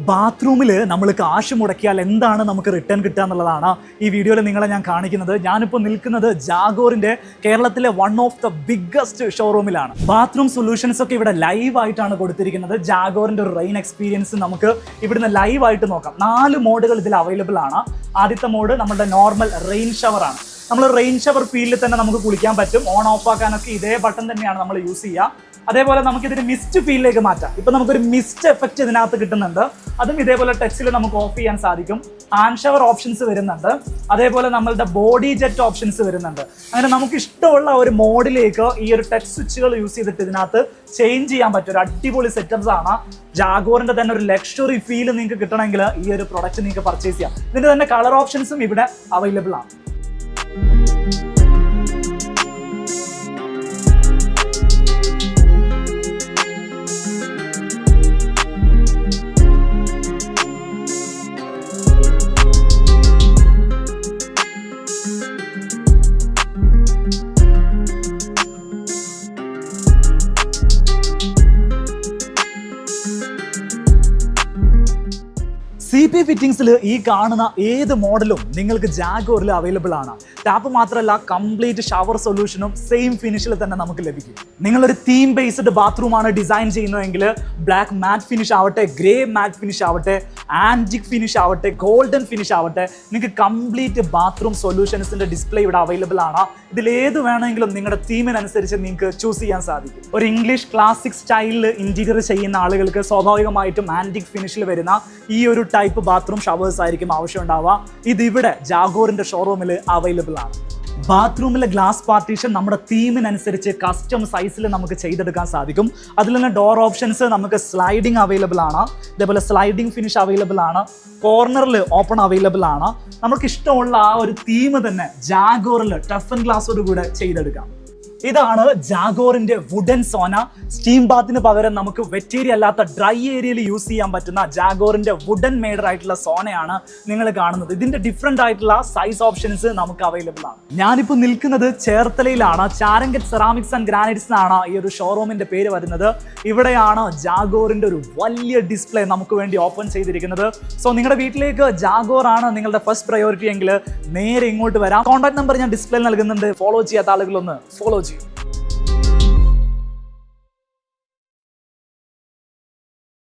ബാത്റൂമിൽ നമ്മൾ കാശ് മുടക്കിയാൽ എന്താണ് നമുക്ക് റിട്ടേൺ കിട്ടുക എന്നുള്ളതാണ് ഈ വീഡിയോയിൽ നിങ്ങളെ ഞാൻ കാണിക്കുന്നത്. ഞാനിപ്പോൾ നിൽക്കുന്നത് ജാഗോറിൻ്റെ കേരളത്തിലെ വൺ ഓഫ് ദ ബിഗ്ഗസ്റ്റ് ഷോറൂമിലാണ്. ബാത്റൂം സൊല്യൂഷൻസ് ഒക്കെ ഇവിടെ ലൈവായിട്ടാണ് കൊടുത്തിരിക്കുന്നത്. ജാഗോറിൻ്റെ ഒരു റെയിൻ എക്സ്പീരിയൻസ് നമുക്ക് ഇവിടുന്ന് ലൈവായിട്ട് നോക്കാം. 4 മോഡുകൾ ഇതിൽ അവൈലബിൾ ആണ്. ആദ്യത്തെ മോഡ് നമ്മുടെ നോർമൽ റെയിൻ ഷവറാണ്. നമ്മൾ റെയിൻ ഷവർ ഫീൽഡിൽ തന്നെ നമുക്ക് കുളിക്കാൻ പറ്റും. ഓൺ ഓഫ് ആക്കാനൊക്കെ ഇതേ ബട്ടൺ തന്നെയാണ് നമ്മൾ യൂസ് ചെയ്യുക. അതേപോലെ നമുക്ക് ഇതിന് മിസ്റ്റ് ഫീലിലേക്ക് മാറ്റാം. ഇപ്പം നമുക്കൊരു മിസ്റ്റ് എഫക്റ്റ് ഇതിനകത്ത് കിട്ടുന്നുണ്ട്. അതും ഇതേപോലെ ടച്ചിൽ നമുക്ക് ഓഫ് ചെയ്യാൻ സാധിക്കും. ഹാൻഡ് ഷവർ ഓപ്ഷൻസ് വരുന്നുണ്ട്. അതേപോലെ നമ്മളുടെ ബോഡി ജെറ്റ് ഓപ്ഷൻസ് വരുന്നുണ്ട്. അങ്ങനെ നമുക്ക് ഇഷ്ടമുള്ള ഒരു മോഡിലേക്ക് ഈ ഒരു ടച്ച് സ്വിച്ചുകൾ യൂസ് ചെയ്തിട്ട് ഇതിനകത്ത് ചേഞ്ച് ചെയ്യാൻ പറ്റും. ഒരു അടിപൊളി സെറ്റപ്സ് ആണ്. ജാഗോറിന്റെ തന്നെ ഒരു ലക്ഷറി ഫീൽ നിങ്ങൾക്ക് കിട്ടണമെങ്കിൽ ഈ ഒരു പ്രൊഡക്റ്റ് നിങ്ങൾക്ക് പർച്ചേസ് ചെയ്യാം. ഇതിന്റെ തന്നെ കളർ ഓപ്ഷൻസും ഇവിടെ അവൈലബിൾ ആണ്. CP ഫിറ്റിംഗ്സിൽ ഈ കാണുന്ന ഏത് മോഡലും നിങ്ങൾക്ക് ജാഗോറിൽ അവൈലബിൾ ആണ്. ടാപ്പ് മാത്രമല്ല, കംപ്ലീറ്റ് ഷവർ സൊല്യൂഷനും സെയിം ഫിനിഷിൽ തന്നെ നമുക്ക് ലഭിക്കും. നിങ്ങളൊരു തീം ബേസ്ഡ് ബാത്റൂം ആണ് ഡിസൈൻ ചെയ്യുന്നതെങ്കിൽ ബ്ലാക്ക് മാറ്റ് ഫിനിഷ് ആവട്ടെ, ഗ്രേ മാറ്റ് ഫിനിഷ് ആവട്ടെ, ആൻറ്റിക് ഫിനിഷ് ആവട്ടെ, ഗോൾഡൻ ഫിനിഷ് ആവട്ടെ, നിങ്ങൾക്ക് കംപ്ലീറ്റ് ബാത്റൂം സൊല്യൂഷൻസിന്റെ ഡിസ്പ്ലേ ഇവിടെ അവൈലബിൾ ആണ്. ഇതിലേത് വേണമെങ്കിലും നിങ്ങളുടെ തീമിനനുസരിച്ച് നിങ്ങൾക്ക് ചൂസ് ചെയ്യാൻ സാധിക്കും. ഒരു ഇംഗ്ലീഷ് ക്ലാസിക് സ്റ്റൈലിൽ ഇന്റീരിയർ ചെയ്യുന്ന ആളുകൾക്ക് സ്വാഭാവികമായിട്ടും ആൻറ്റിക് ഫിനിഷിൽ വരുന്ന ഈ ഒരു ടൈപ്പ് ബാത്റൂം ഷവേഴ്സ് ആയിരിക്കും ആവശ്യമുണ്ടാവുക. ഇതിവിടെ ജാഗോറിന്റെ ഷോറൂമിൽ അവൈലബിൾ ആണ്. ബാത്റൂമിലെ ഗ്ലാസ് പാർട്ടീഷൻ നമ്മുടെ തീമിനനുസരിച്ച് കസ്റ്റം സൈസിൽ നമുക്ക് ചെയ്തെടുക്കാൻ സാധിക്കും. അതിൽ തന്നെ ഡോർ ഓപ്ഷൻസ് നമുക്ക് സ്ലൈഡിങ് അവൈലബിൾ ആണ്. ഇതേപോലെ സ്ലൈഡിങ് ഫിനിഷ് അവൈലബിൾ ആണ്. കോർണറിൽ ഓപ്പൺ അവൈലബിൾ ആണ്. നമുക്ക് ഇഷ്ടമുള്ള ആ ഒരു തീം തന്നെ ജാഗോറിൽ ടഫൻ ഗ്ലാസോട് കൂടെ ചെയ്തെടുക്കാം. ഇതാണ് ജാഗോറിന്റെ വുഡൻ സോന. സ്റ്റീം ബാത്തിന് പകരം നമുക്ക് വെറ്റേരി അല്ലാത്ത ഡ്രൈ ഏരിയയിൽ യൂസ് ചെയ്യാൻ പറ്റുന്ന ജാഗോറിന്റെ വുഡൻ മെയ്ഡ് ആയിട്ടുള്ള സോനയാണ് നിങ്ങൾ കാണുന്നത്. ഇതിന്റെ ഡിഫറെന്റ് ആയിട്ടുള്ള സൈസ് ഓപ്ഷൻസ് നമുക്ക് അവൈലബിൾ ആണ്. ഞാനിപ്പോൾ നിൽക്കുന്നത് ചേർത്തലയിലാണ്. ചാരങ്കറ്റ് സെറാമിക്സ് ആൻഡ് ഗ്രാനൈറ്റ്സ് എന്നാണ് ഈ ഒരു ഷോറൂമിന്റെ പേര് വരുന്നത്. ഇവിടെയാണ് ജാഗോറിന്റെ ഒരു വലിയ ഡിസ്പ്ലേ നമുക്ക് വേണ്ടി ഓപ്പൺ ചെയ്തിരിക്കുന്നത്. സോ നിങ്ങളുടെ വീട്ടിലേക്ക് ജാഗോർ ആണ് നിങ്ങളുടെ ഫസ്റ്റ് പ്രയോറിറ്റി എങ്കിൽ നേരെ ഇങ്ങോട്ട് വരാം. കോൺടാക്ട് നമ്പർ ഞാൻ ഡിസ്പ്ലേ നൽകുന്നുണ്ട്. ഫോളോ ചെയ്യാത്ത ആളുകളൊന്ന് ഫോളോ